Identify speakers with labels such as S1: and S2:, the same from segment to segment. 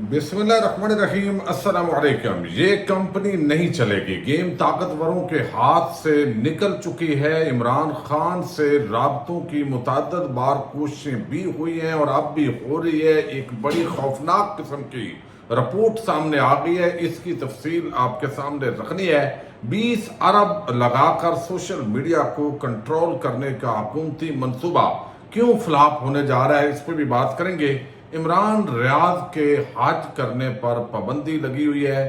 S1: بسم اللہ الرحمن الرحیم۔ السلام علیکم۔ یہ کمپنی نہیں چلے گی، گیم طاقتوروں کے ہاتھ سے نکل چکی ہے۔ عمران خان سے رابطوں کی متعدد بار کوششیں بھی ہوئی ہیں اور اب بھی ہو رہی ہے۔ ایک بڑی خوفناک قسم کی رپورٹ سامنے آ گئی ہے، اس کی تفصیل آپ کے سامنے رکھنی ہے۔ 20 ارب لگا کر سوشل میڈیا کو کنٹرول کرنے کا حکومتی منصوبہ کیوں فلاپ ہونے جا رہا ہے، اس پہ بھی بات کریں گے۔ عمران ریاض کے حج کرنے پر پابندی لگی ہوئی ہے،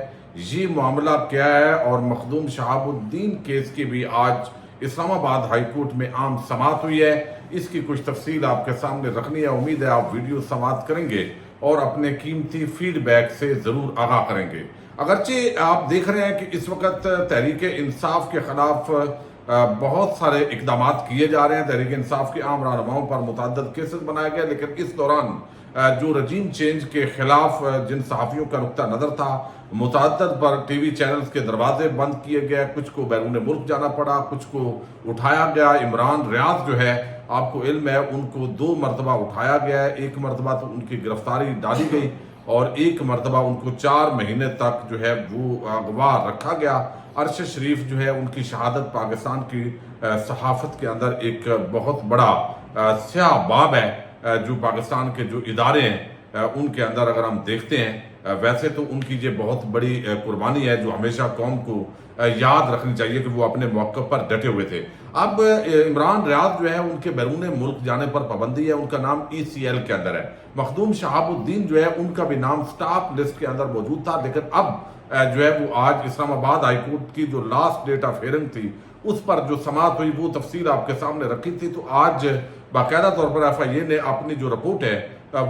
S1: یہ معاملہ کیا ہے؟ اور مخدوم شہاب الدین کیس کی بھی آج اسلام آباد ہائی کورٹ میں عام سماعت ہوئی ہے، اس کی کچھ تفصیل آپ کے سامنے رکھنی ہے۔ امید ہے آپ ویڈیو سماعت کریں گے اور اپنے قیمتی فیڈ بیک سے ضرور آگاہ کریں گے۔ اگرچہ آپ دیکھ رہے ہیں کہ اس وقت تحریک انصاف کے خلاف بہت سارے اقدامات کیے جا رہے ہیں، تحریک انصاف کے عام رہنماؤں پر متعدد کیسز بنائے گئے، لیکن اس دوران جو رجیم چینج کے خلاف جن صحافیوں کا نقطہ نظر تھا، متعدد پر ٹی وی چینلز کے دروازے بند کیے گئے، کچھ کو بیرون ملک جانا پڑا، کچھ کو اٹھایا گیا۔ عمران ریاض جو ہے، آپ کو علم ہے، ان کو 2 مرتبہ اٹھایا گیا ہے۔ ایک مرتبہ تو ان کی گرفتاری ڈالی گئی اور ایک مرتبہ ان کو 4 مہینے تک جو ہے وہ اغوا رکھا گیا۔ عرش شریف جو ہے، ان کی شہادت پاکستان کی صحافت کے اندر ایک بہت بڑا سیاہ باب ہے، جو پاکستان کے جو ادارے ہیں ان کے اندر اگر ہم دیکھتے ہیں، ویسے تو ان کی یہ بہت بڑی قربانی ہے جو ہمیشہ قوم کو یاد رکھنی چاہیے کہ وہ اپنے موقع پر ڈٹے ہوئے تھے۔ اب عمران ریاض جو ہے، ان کے بیرون ملک جانے پر پابندی ہے، ان کا نام ECL کے اندر ہے۔ مخدوم شہاب الدین جو ہے، ان کا بھی نام سٹاپ لسٹ کے اندر موجود تھا، لیکن اب جو ہے وہ آج اسلام آباد ہائی کورٹ کی جو لاسٹ ڈیٹ آف ہیئرنگ تھی، اس پر جو سماعت ہوئی وہ تفصیل آپ کے سامنے رکھی تھی۔ تو آج باقاعدہ طور پر FIA نے اپنی جو رپورٹ ہے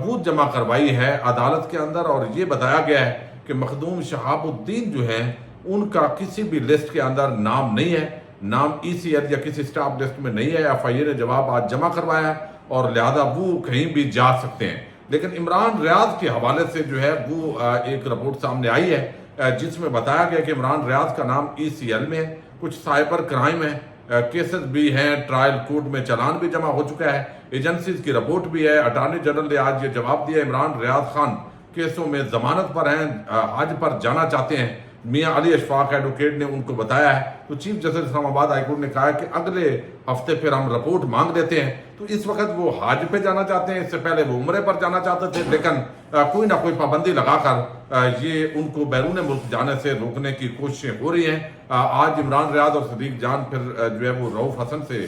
S1: وہ جمع کروائی ہے عدالت کے اندر، اور یہ بتایا گیا ہے کہ مخدوم شہاب الدین جو ہیں، ان کا کسی بھی لسٹ کے اندر نام نہیں ہے، نام ECL یا کسی سٹاف لسٹ میں نہیں ہے۔ FIA نے جواب آج جمع کروایا ہے اور لہذا وہ کہیں بھی جا سکتے ہیں۔ لیکن عمران ریاض کے حوالے سے جو ہے وہ ایک رپورٹ سامنے آئی ہے جس میں بتایا گیا کہ عمران ریاض کا نام ECL میں ہے، کچھ سائبر کرائم ہے، کیسز بھی ہیں، ٹرائل کورٹ میں چلان بھی جمع ہو چکا ہے، ایجنسیز کی رپورٹ بھی ہے۔ اٹارنی جنرل نے آج یہ جواب دیا، عمران ریاض خان کیسوں میں ضمانت پر ہیں، حج پر جانا چاہتے ہیں۔ میاں علی اشفاق ایڈوکیٹ نے ان کو بتایا ہے، تو چیف جسٹس اسلام آباد ہائی کورٹ نے کہا ہے کہ اگلے ہفتے پھر ہم رپورٹ مانگ لیتے ہیں۔ تو اس وقت وہ حج پہ جانا چاہتے ہیں، اس سے پہلے وہ عمرے پر جانا چاہتے تھے، لیکن کوئی نہ کوئی پابندی لگا کر یہ ان کو بیرون ملک جانے سے روکنے کی کوششیں ہو رہی ہیں۔ آج عمران ریاض اور صدیق جان پھر جو ہے وہ رؤف حسن سے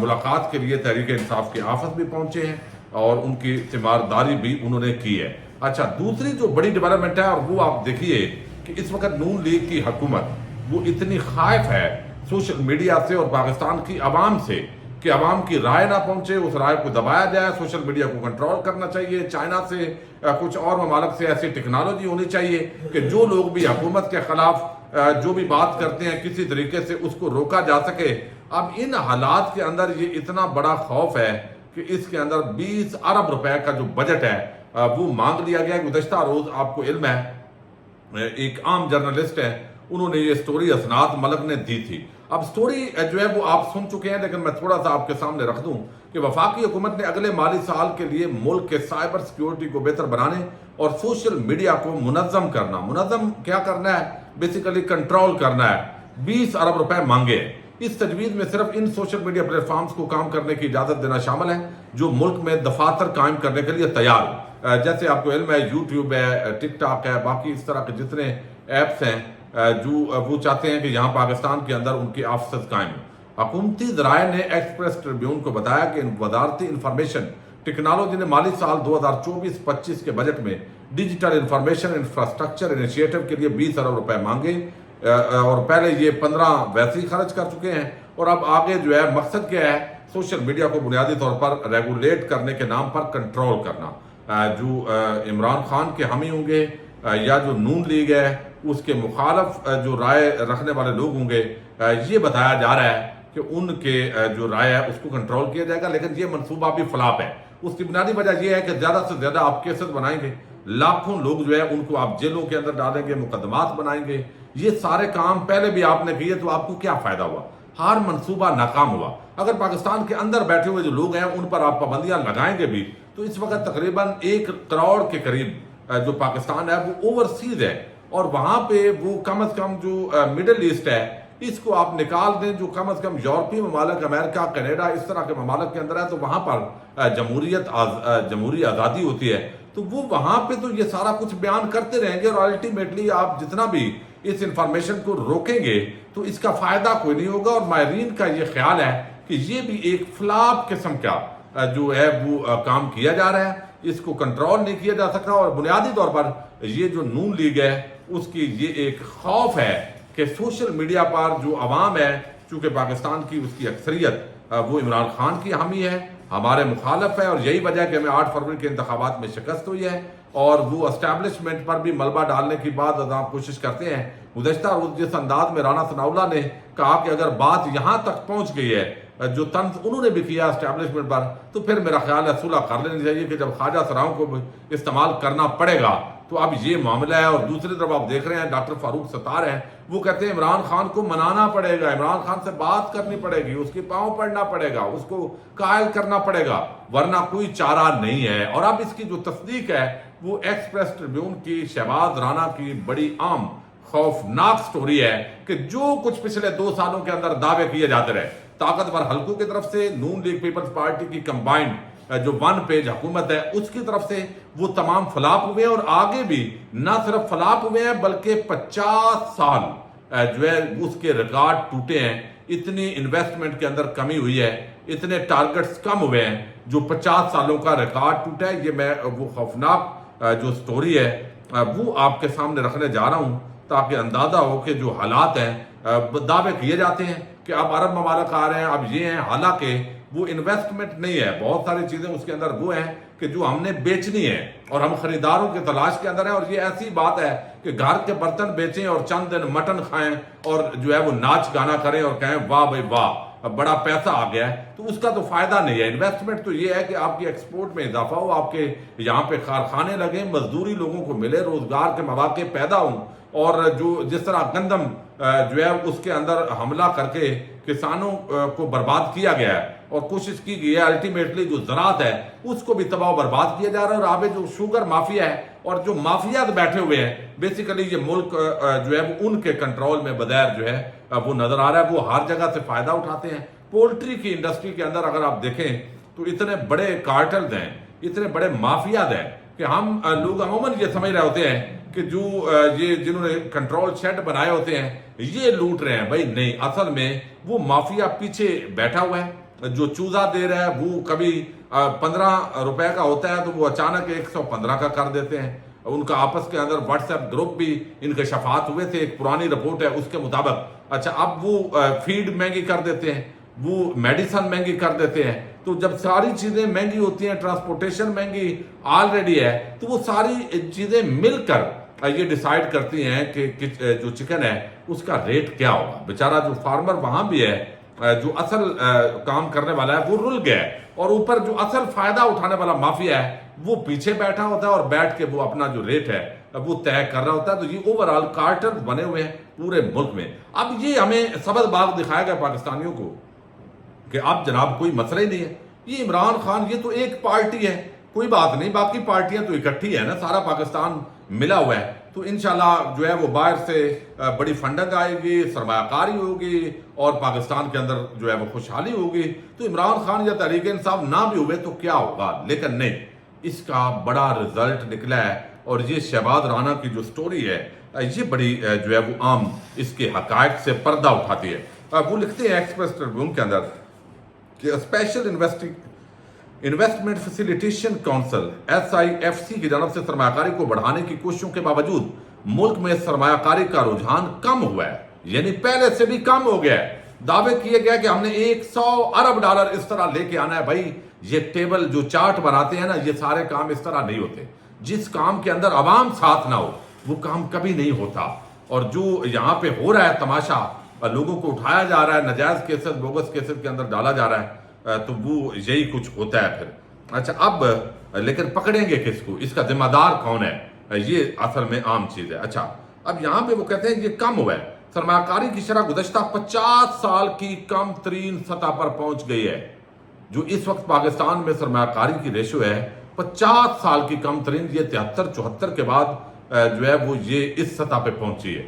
S1: ملاقات کے لیے تحریک انصاف کے آفس بھی پہنچے ہیں اور ان کی تیمارداری بھی انہوں نے کی ہے۔ اچھا، دوسری جو بڑی ڈیولپمنٹ ہے، اور وہ آپ دیکھیے کہ اس وقت نون لیگ کی حکومت وہ اتنی خائف ہے سوشل میڈیا سے اور پاکستان کی عوام سے کہ عوام کی رائے نہ پہنچے، اس رائے کو دبایا جائے۔ سوشل میڈیا کو کنٹرول کرنا چاہیے، چائنا سے کچھ اور ممالک سے ایسی ٹیکنالوجی ہونی چاہیے کہ جو لوگ بھی حکومت کے خلاف جو بھی بات کرتے ہیں کسی طریقے سے اس کو روکا جا سکے۔ اب ان حالات کے اندر یہ اتنا بڑا خوف ہے کہ اس کے اندر 20 ارب روپے کا جو بجٹ ہے وہ مانگ لیا گیا۔ گزشتہ روز آپ کو علم ہے، ایک عام جرنلسٹ ہے، انہوں نے یہ سٹوری اسناد ملک نے دی تھی۔ اب سٹوری جو ہے وہ آپ سن چکے ہیں، لیکن میں تھوڑا سا آپ کے سامنے رکھ دوں کہ وفاقی حکومت نے اگلے مالی سال کے لیے ملک کے سائبر سیکیورٹی کو بہتر بنانے اور سوشل میڈیا کو منظم کیا کرنا ہے، بیسیکلی کنٹرول کرنا ہے، 20 ارب روپے مانگے ہیں۔ اس تجویز میں صرف ان سوشل میڈیا پلیٹ فارمز کو کام کرنے کی اجازت دینا شامل ہے جو ملک میں دفاتر قائم کرنے کے لیے تیار ہو۔ جیسے آپ کو علم ہے، یوٹیوب ہے، ٹک ٹاک ہے، باقی اس طرح کے جتنے ایپس ہیں جو وہ چاہتے ہیں کہ یہاں پاکستان کے اندر ان کے آفسز قائم ہوں۔ حکومتی ذرائع نے ایکسپریس ٹریبیون کو بتایا کہ وزارتی انفارمیشن ٹیکنالوجی نے مالی سال 2024-25 کے بجٹ میں ڈیجیٹل انفارمیشن انفراسٹرکچر انیشیٹو کے لیے 20 ارب روپے مانگے، اور پہلے یہ 15 ویسے ہی خرچ کر چکے ہیں، اور اب آگے جو ہے مقصد کیا ہے، سوشل میڈیا کو بنیادی طور پر ریگولیٹ کرنے کے نام پر کنٹرول کرنا۔ جو عمران خان کے حامی ہوں گے یا جو نون لیگ ہے اس کے مخالف جو رائے رکھنے والے لوگ ہوں گے، یہ بتایا جا رہا ہے کہ ان کے جو رائے ہے اس کو کنٹرول کیا جائے گا، لیکن یہ منصوبہ بھی فلاپ ہے۔ اس کی بنیادی وجہ یہ ہے کہ زیادہ سے زیادہ آپ کیسز بنائیں گے، لاکھوں لوگ جو ہے ان کو آپ جیلوں کے اندر ڈالیں گے، مقدمات بنائیں گے، یہ سارے کام پہلے بھی آپ نے کیے، تو آپ کو کیا فائدہ ہوا؟ ہر منصوبہ ناکام ہوا۔ اگر پاکستان کے اندر بیٹھے ہوئے جو لوگ ہیں ان پر آپ پابندیاں لگائیں گے بھی، تو اس وقت تقریباً 1 کروڑ کے قریب جو پاکستان ہے وہ اوورسیز ہے، اور وہاں پہ وہ کم از کم جو مڈل ایسٹ ہے اس کو آپ نکال دیں، جو کم از کم یورپی ممالک، امریکہ، کینیڈا، اس طرح کے ممالک کے اندر ہے، تو وہاں پر جمہوری آزادی ہوتی ہے، تو وہ وہاں پہ تو یہ سارا کچھ بیان کرتے رہیں گے، اور الٹیمیٹلی آپ جتنا بھی اس انفارمیشن کو روکیں گے تو اس کا فائدہ کوئی نہیں ہوگا۔ اور ماہرین کا یہ خیال ہے کہ یہ بھی ایک فلاپ قسم کا جو ہے وہ کام کیا جا رہا ہے، اس کو کنٹرول نہیں کیا جا سکتا، اور بنیادی طور پر یہ جو نون لیگ ہے اس کی یہ ایک خوف ہے کہ سوشل میڈیا پر جو عوام ہے، چونکہ پاکستان کی اس کی اکثریت وہ عمران خان کی حامی ہے، ہمارے مخالف ہے، اور یہی وجہ ہے کہ ہمیں 8 فروری کے انتخابات میں شکست ہوئی ہے، اور وہ اسٹیبلشمنٹ پر بھی ملبہ ڈالنے کی بعد آپ کوشش کرتے ہیں۔ گزشتہ روز جس انداز میں رانا ثناء اللہ نے کہا کہ اگر بات یہاں تک پہنچ گئی ہے، جو طنز انہوں نے بھی کیا اسٹیبلشمنٹ پر، تو پھر میرا خیال ہے صلح کر لینی چاہیے کہ جب خواجہ سراؤں کو استعمال کرنا پڑے گا تو اب یہ معاملہ ہے۔ اور دوسری طرف آپ دیکھ رہے ہیں ڈاکٹر فاروق ستار ہیں، وہ کہتے ہیں عمران خان کو منانا پڑے گا، عمران خان سے بات کرنی پڑے گی، اس کے پاؤں پڑنا پڑے گا، اس کو قائل کرنا پڑے گا، ورنہ کوئی چارہ نہیں ہے۔ اور اب اس کی جو تصدیق ہے وہ ایکسپریس ٹریبیون کی شہباز رانا کی بڑی عام خوفناک سٹوری ہے کہ جو کچھ پچھلے 2 سالوں کے اندر دعوے کیے جاتے رہے طاقتور حلقوں کی طرف سے، نون لیگ پیپلز پارٹی کی کمبائنڈ جو 1 پیج حکومت ہے اس کی طرف سے، وہ تمام فلاپ ہوئے ہیں، اور آگے بھی نہ صرف فلاپ ہوئے ہیں بلکہ 50 سال جو ہے اس کے ریکارڈ ٹوٹے ہیں۔ اتنی انویسٹمنٹ کے اندر کمی ہوئی ہے، اتنے ٹارگٹس کم ہوئے ہیں، جو 50 سالوں کا ریکارڈ ٹوٹا ہے۔ یہ میں وہ خوفناک جو سٹوری ہے وہ آپ کے سامنے رکھنے جا رہا ہوں تاکہ اندازہ ہو کہ جو حالات ہیں، دعوے کیے جاتے ہیں کہ اب عرب ممالک آ رہے ہیں، اب یہ ہیں، حالانکہ وہ انویسٹمنٹ نہیں ہے، بہت ساری چیزیں اس کے اندر وہ ہیں کہ جو ہم نے بیچنی ہے، اور ہم خریداروں کی تلاش کے اندر ہیں، اور یہ ایسی بات ہے کہ گھر کے برتن بیچیں اور چند دن مٹن کھائیں اور جو ہے وہ ناچ گانا کریں اور کہیں واہ بھائی واہ بڑا پیسہ آ گیا ہے، تو اس کا تو فائدہ نہیں ہے۔ انویسٹمنٹ تو یہ ہے کہ آپ کی ایکسپورٹ میں اضافہ ہو، آپ کے یہاں پہ کارخانے لگیں، مزدوری لوگوں کو ملے، روزگار کے مواقع پیدا ہوں، اور جو جس طرح گندم جو ہے اس کے اندر حملہ کر کے کسانوں کو برباد کیا گیا ہے، اور کوشش کی گئی ہے الٹیمیٹلی جو زراعت ہے اس کو بھی تباہ و برباد کیا جا رہا ہے، اور آگے جو شوگر مافیا ہے اور جو مافیات بیٹھے ہوئے ہیں، بیسیکلی یہ ملک جو ہے وہ ان کے کنٹرول میں بدیر جو ہے وہ نظر آ رہا ہے، وہ ہر جگہ سے فائدہ اٹھاتے ہیں۔ پولٹری کی انڈسٹری کے اندر اگر آپ دیکھیں تو اتنے بڑے کارٹلز ہیں، اتنے بڑے مافیات ہیں کہ ہم لوگ عموماً یہ سمجھ رہے ہوتے ہیں کہ جو یہ جنہوں نے کنٹرول شیڈ بنائے ہوتے ہیں یہ لوٹ رہے ہیں، بھائی نہیں، اصل میں وہ مافیا پیچھے بیٹھا ہوا ہے، جو چوزہ دے رہا ہے وہ کبھی 15 روپے کا ہوتا ہے تو وہ اچانک 115 کا کر دیتے ہیں۔ ان کا آپس کے اندر واٹس ایپ گروپ بھی انکشافات ہوئے تھے، ایک پرانی رپورٹ ہے اس کے مطابق۔ اچھا، اب وہ فیڈ مہنگی کر دیتے ہیں، وہ میڈیسن مہنگی کر دیتے ہیں، تو جب ساری چیزیں مہنگی ہوتی ہیں، ٹرانسپورٹیشن مہنگی آلریڈی ہے، تو وہ ساری چیزیں مل کر یہ ڈیسائیڈ کرتی ہیں کہ جو چکن ہے اس کا ریٹ کیا ہوگا۔ بیچارہ جو فارمر وہاں بھی ہے، جو اصل کام کرنے والا ہے وہ رل گیا ہے، اور اوپر جو اصل فائدہ اٹھانے والا مافیا ہے وہ پیچھے بیٹھا ہوتا ہے، اور بیٹھ کے وہ اپنا جو ریٹ ہے وہ طے کر رہا ہوتا ہے۔ تو یہ اوورآل کارٹل بنے ہوئے ہیں پورے ملک میں۔ اب یہ ہمیں سبز باغ دکھایا گیا پاکستانیوں کو کہ اب جناب کوئی مسئلہ ہی نہیں ہے، یہ عمران خان یہ تو ایک پارٹی ہے، کوئی بات نہیں، باقی پارٹیاں تو اکٹھی ہے نا، سارا پاکستان ملا ہوا ہے، تو انشاءاللہ جو ہے وہ باہر سے بڑی فنڈنگ آئے گی، سرمایہ کاری ہوگی، اور پاکستان کے اندر جو ہے وہ خوشحالی ہوگی۔ تو عمران خان یا تحریک انصاف نہ بھی ہوئے تو کیا ہوگا، لیکن نہیں، اس کا بڑا رزلٹ نکلا ہے، اور یہ شہباز رانا کی جو سٹوری ہے یہ بڑی جو ہے وہ عام اس کے حقائق سے پردہ اٹھاتی ہے۔ وہ لکھتے ہیں ایکسپریس ٹریبیون کے اندر کہ special investment facilitation council SIFC کی جانب سے سرمایہ کاری کو بڑھانے کی کوششوں کے باوجود ملک میں سرمایہ کاری کا رجحان کم ہوا ہے، یعنی پہلے سے بھی کم ہو گیا ہے۔ دعوے کیے گیا کہ ہم نے 100 ارب ڈالر اس طرح لے کے آنا ہے۔ بھائی یہ ٹیبل جو چارٹ بناتے ہیں نا، یہ سارے کام اس طرح نہیں ہوتے، جس کام کے اندر عوام ساتھ نہ ہو وہ کام کبھی نہیں ہوتا۔ اور جو یہاں پہ ہو رہا ہے تماشا، لوگوں کو اٹھایا جا رہا ہے، نجائز کیسز، بوگس کیسز کے اندر ڈالا جا رہا ہے، تو وہ یہی کچھ ہوتا ہے پھر۔ اچھا، اب لیکن پکڑیں گے کس کو، اس کا ذمہ دار کون ہے، یہ اصل میں عام چیز ہے۔ اچھا، اب یہاں پہ وہ کہتے ہیں یہ کم ہوا ہے، سرمایہ کاری کی شرح گزشتہ 50 سال کی کم ترین سطح پر پہنچ گئی ہے۔ جو اس وقت پاکستان میں سرمایہ کاری کی ریشو ہے 50 سال کی کم ترین، یہ 73-74 کے بعد جو ہے وہ یہ اس سطح پہ پہنچی ہے۔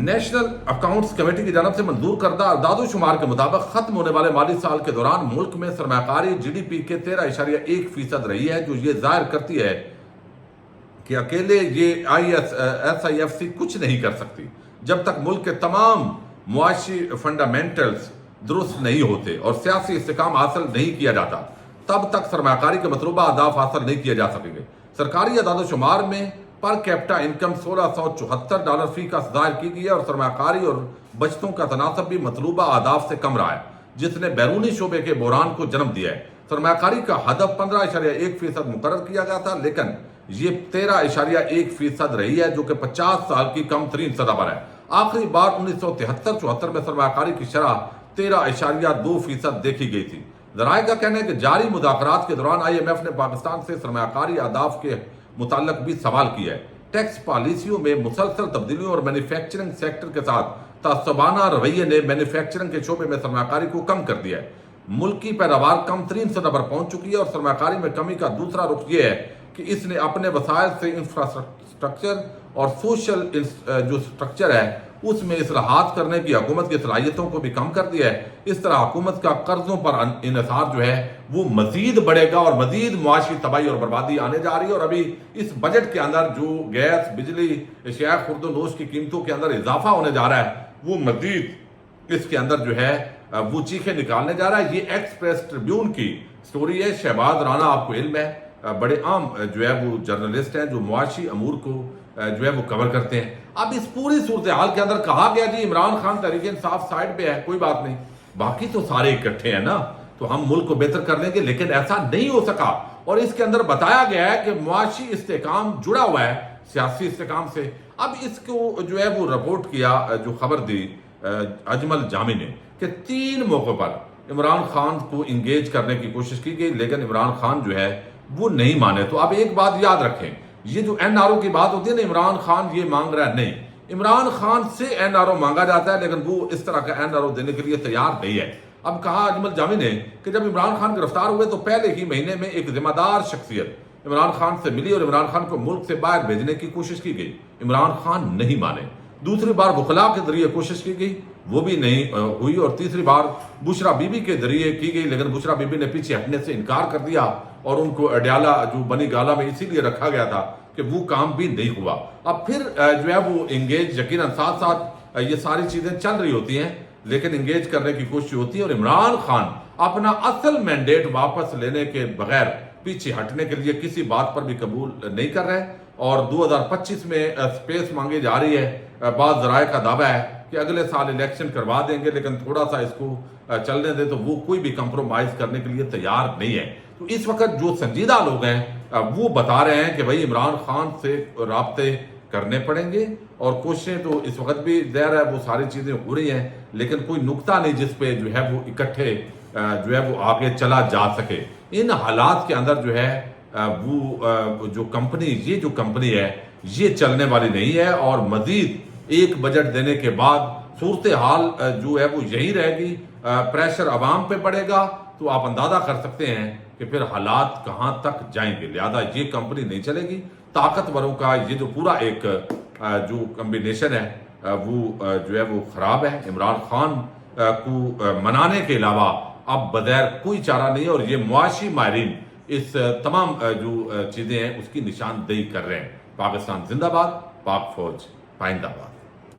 S1: نیشنل اکاؤنٹس کمیٹی کی جانب سے منظور کردہ اعداد و شمار کے مطابق ختم ہونے والے مالی سال کے دوران ملک میں سرمایہ کاری جی ڈی پی کے 13.1% رہی ہے، جو یہ ظاہر کرتی ہے کہ اکیلے یہ SIFC کچھ نہیں کر سکتی جب تک ملک کے تمام معاشی فنڈامنٹلز درست نہیں ہوتے اور سیاسی استحکام حاصل نہیں کیا جاتا، تب تک سرمایہ کاری کے مطلوبہ اہداف حاصل نہیں کیے جا سکیں گے۔ سرکاری اعداد و شمار میں پر کیپٹا انکم $1674 فی کا ظاہر کی گئی ہے اور سرمایہ کاری اور بچتوں کا تناسب بھی مطلوبہ اہداف سے کم رہا ہے، جس نے بیرونی شعبے کے بحران کو جنم دیا ہے۔ سرمایہ کاری کا ہدف 15.1% مقرر کیا گیا تھا، لیکن یہ 13.1% رہی ہے، جو کہ 50 سال کی کم ترین سطح پر ہے۔ آخری بار 1973-74 میں سرمایہ کاری کی شرح 13.2% دیکھی گئی تھی۔ ذرائع کا کہنا ہے کہ جاری مذاکرات کے دوران IMF نے پاکستان سے سرمایہ کاری اہداف کے متعلق بھی سوال کیا ہے۔ ٹیکس پالیسیوں میں مسلسل تبدیلیوں اور مینوفیکچرنگ سیکٹر کے ساتھ تعصبانہ رویے نے مینوفیکچرنگ کے شعبے میں سرمایہ کاری کو کم کر دیا ہے۔ ملکی پیداوار کم ترین سطح پر پہنچ چکی ہے اور سرمایہ کاری میں کمی کا دوسرا رخ یہ ہے کہ اس نے اپنے وسائل سے انفراسٹرکچر اور سوشل جو سٹرکچر ہے اس میں اصلاحات کرنے کی حکومت کی صلاحیتوں کو بھی کم کر دیا ہے۔ اس طرح حکومت کا قرضوں پر انحصار جو ہے وہ مزید بڑھے گا اور مزید معاشی تباہی اور بربادی آنے جا رہی ہے، اور ابھی اس بجٹ کے اندر جو گیس، بجلی، اشیاء خرد و نوش کی قیمتوں کے اندر اضافہ ہونے جا رہا ہے وہ مزید اس کے اندر جو ہے وہ چیخیں نکالنے جا رہا ہے۔ یہ ایکسپریس ٹریبیون کی سٹوری ہے۔ شہباز رانا، آپ کو علم ہے، بڑے عام جو ہے وہ جرنلسٹ ہیں جو معاشی امور کو جو ہے وہ کور کرتے ہیں۔ اب اس پوری صورتحال کے اندر کہا گیا جی عمران خان تحریک انصاف سائڈ پہ ہے، کوئی بات نہیں، باقی تو سارے اکٹھے ہیں نا، تو ہم ملک کو بہتر کر لیں گے، لیکن ایسا نہیں ہو سکا۔ اور اس کے اندر بتایا گیا ہے کہ معاشی استحکام جڑا ہوا ہے سیاسی استحکام سے۔ اب اس کو جو ہے وہ رپورٹ کیا، جو خبر دی اجمل جامی نے، کہ 3 موقع پر عمران خان کو انگیج کرنے کی کوشش کی گئی، لیکن عمران خان جو ہے وہ نہیں مانے۔ تو اب ایک بات یاد رکھیں، یہ جو NRO کی بات ہوتی ہے نا، عمران خان یہ مانگ رہا ہے، نہیں، عمران خان سے NRO مانگا جاتا ہے، لیکن وہ اس طرح کا NRO دینے کے لیے تیار نہیں ہے۔ اب کہا اجمل جامی نے کہ جب عمران خان گرفتار ہوئے تو پہلے ہی مہینے میں ایک ذمہ دار شخصیت عمران خان سے ملی اور عمران خان کو ملک سے باہر بھیجنے کی کوشش کی گئی، عمران خان نہیں مانے۔ دوسری بار وکلاء کے ذریعے کوشش کی گئی، وہ بھی نہیں ہوئی، اور تیسری بار بشرا بی بی کے ذریعے کی گئی، لیکن بشرا بی بی نے پیچھے ہٹنے سے انکار کر دیا، اور ان کو اڈیالہ جو بنی گالا میں اسی لیے رکھا گیا تھا کہ وہ کام بھی نہیں ہوا۔ اب پھر جو ہے وہ انگیج، یقیناً ساتھ ساتھ یہ ساری چیزیں چل رہی ہوتی ہیں، لیکن انگیج کرنے کی کوشش ہوتی ہے، اور عمران خان اپنا اصل مینڈیٹ واپس لینے کے بغیر پیچھے ہٹنے کے لیے کسی بات پر بھی قبول نہیں کر رہے، اور 2025 میں سپیس مانگی جا رہی ہے۔ بعض ذرائع کا دعویٰ ہے کہ اگلے سال الیکشن کروا دیں گے، لیکن تھوڑا سا اس کو چلنے دیں، تو وہ کوئی بھی کمپرومائز کرنے کے لیے تیار نہیں ہے۔ تو اس وقت جو سنجیدہ لوگ ہیں وہ بتا رہے ہیں کہ بھائی عمران خان سے رابطے کرنے پڑیں گے، اور کوششیں تو اس وقت بھی ظاہر ہے وہ ساری چیزیں ہو رہی ہیں، لیکن کوئی نقطہ نہیں جس پہ جو ہے وہ اکٹھے جو ہے وہ آگے چلا جا سکے۔ ان حالات کے اندر جو ہے وہ جو کمپنی، یہ جو کمپنی ہے یہ چلنے والی نہیں ہے، اور مزید ایک بجٹ دینے کے بعد صورتحال جو ہے وہ یہی رہے گی، پریشر عوام پہ پڑے گا، تو آپ اندازہ کر سکتے ہیں کہ پھر حالات کہاں تک جائیں گے۔ لہذا یہ کمپنی نہیں چلے گی۔ طاقتوروں کا یہ جو پورا ایک جو کمبینیشن ہے وہ جو ہے وہ خراب ہے۔ عمران خان کو منانے کے علاوہ اب بغیر کوئی چارہ نہیں ہے، اور یہ معاشی ماہرین اس تمام جو چیزیں ہیں اس کی نشاندہی کر رہے ہیں۔ پاکستان زندہ باد، پاک فوج پائندہ باد۔